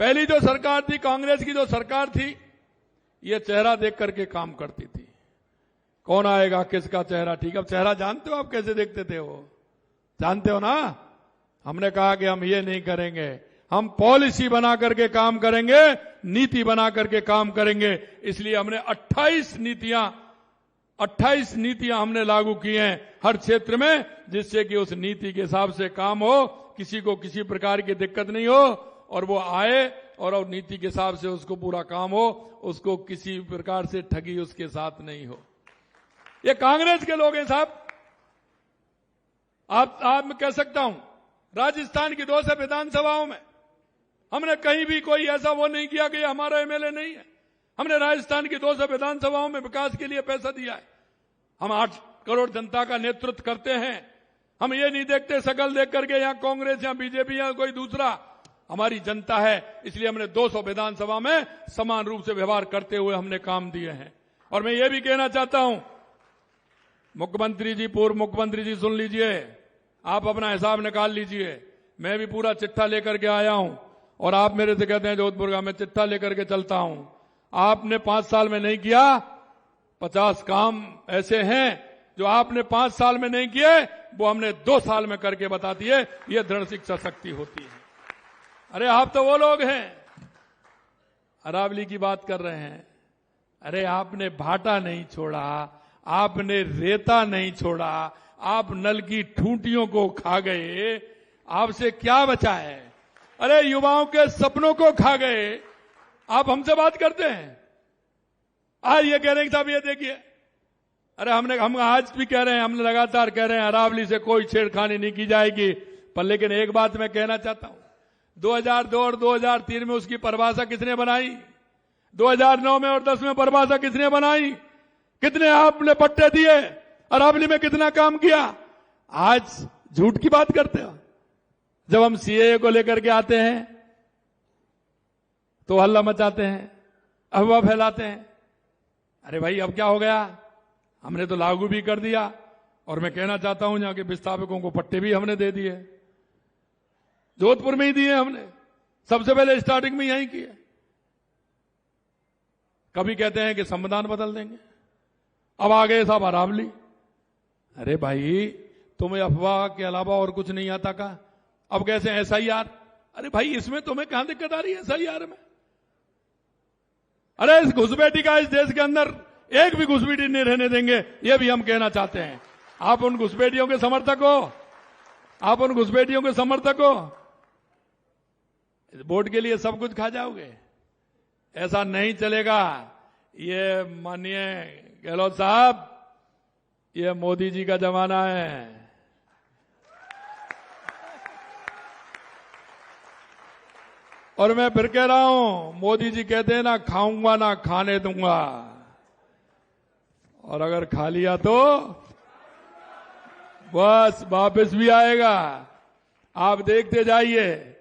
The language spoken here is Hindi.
पहली जो सरकार थी, कांग्रेस की जो सरकार थी, ये चेहरा देख करके काम करती थी। कौन आएगा, किसका चेहरा ठीक। अब चेहरा जानते हो आप कैसे देखते थे, वो जानते हो ना। हमने कहा कि हम ये नहीं करेंगे, हम पॉलिसी बना करके काम करेंगे, नीति बना करके काम करेंगे। इसलिए हमने 28 नीतियां हमने लागू की हैं हर क्षेत्र में, जिससे कि उस नीति के हिसाब से काम हो, किसी को किसी प्रकार की दिक्कत नहीं हो, और वो आए और नीति के हिसाब से उसको पूरा काम हो, उसको किसी प्रकार से ठगी उसके साथ नहीं हो। ये कांग्रेस के लोग हैं साहब। आप मैं कह सकता हूं, राजस्थान की 200 विधानसभाओं में हमने कहीं भी कोई ऐसा वो नहीं किया कि हमारा एमएलए नहीं है। हमने राजस्थान की 200 विधानसभाओं में विकास के लिए पैसा दिया है। हम 8 करोड़ जनता का नेतृत्व करते हैं। हम ये नहीं देखते शकल देख करके यहां कांग्रेस या बीजेपी या कोई दूसरा। हमारी जनता है, इसलिए हमने 200 विधानसभा में समान रूप से व्यवहार करते हुए हमने काम दिए हैं। और मैं ये भी कहना चाहता हूं, मुख्यमंत्री जी, पूर्व मुख्यमंत्री जी, सुन लीजिए, आप अपना हिसाब निकाल लीजिए। मैं भी पूरा चिट्ठा लेकर के आया हूं, और आप मेरे से कहते हैं जोधपुर का, मैं चिट्ठा लेकर के चलता हूं। आपने 5 साल में नहीं किया, 50 काम ऐसे हैं जो आपने 5 साल में नहीं किए, वो हमने 2 साल में करके बता दिए। ये दृढ़ शिक्षा शक्ति होती है। अरे आप तो वो लोग हैं, अरावली की बात कर रहे हैं। अरे आपने भाटा नहीं छोड़ा, आपने रेता नहीं छोड़ा, आप नल की ठूंटियों को खा गए, आपसे क्या बचा है। अरे युवाओं के सपनों को खा गए। आप हमसे बात करते हैं, आज ये कह रहे हैं कि साहब ये देखिए। अरे हम आज भी कह रहे हैं, हमने लगातार कह रहे हैं अरावली से कोई छेड़खानी नहीं की जाएगी। पर लेकिन एक बात मैं कहना चाहता हूं, 2002 और 2003 में उसकी परिभाषा किसने बनाई? 2009 में और 10 में परिभाषा किसने बनाई? कितने आपने पट्टे दिए? अरावली में कितना काम किया? आज झूठ की बात करते हो। जब हम सीएए को लेकर के आते हैं तो हल्ला मचाते हैं, अफवाह फैलाते हैं। अरे भाई अब क्या हो गया, हमने तो लागू भी कर दिया। और मैं कहना चाहता हूं, यहां के विस्थापकों को पट्टे भी हमने दे दिए, जोधपुर में ही दिए हमने, सबसे पहले स्टार्टिंग में यहीं किए। कभी कहते हैं कि संविधान बदल देंगे, अब आ गए साहब अरावली। अरे भाई तुम्हें अफवाह के अलावा और कुछ नहीं आता का? अब कैसे एसआईआर? अरे भाई इसमें तुम्हें कहां दिक्कत आ रही है एसआईआर में? अरे इस घुसपैठी का इस देश के अंदर एक भी घुसपैठी नहीं रहने देंगे, ये भी हम कहना चाहते हैं। आप उन घुसपैठियों के समर्थक हो, आप उन घुसपैठियों के समर्थक हो, वोट के लिए सब कुछ खा जाओगे, ऐसा नहीं चलेगा। ये माननीय गहलोत साहब, ये मोदी जी का जमाना है। और मैं फिर कह रहा हूं, मोदी जी कहते हैं ना, खाऊंगा ना खाने दूंगा, और अगर खा लिया तो बस वापस भी आएगा। आप देखते जाइए।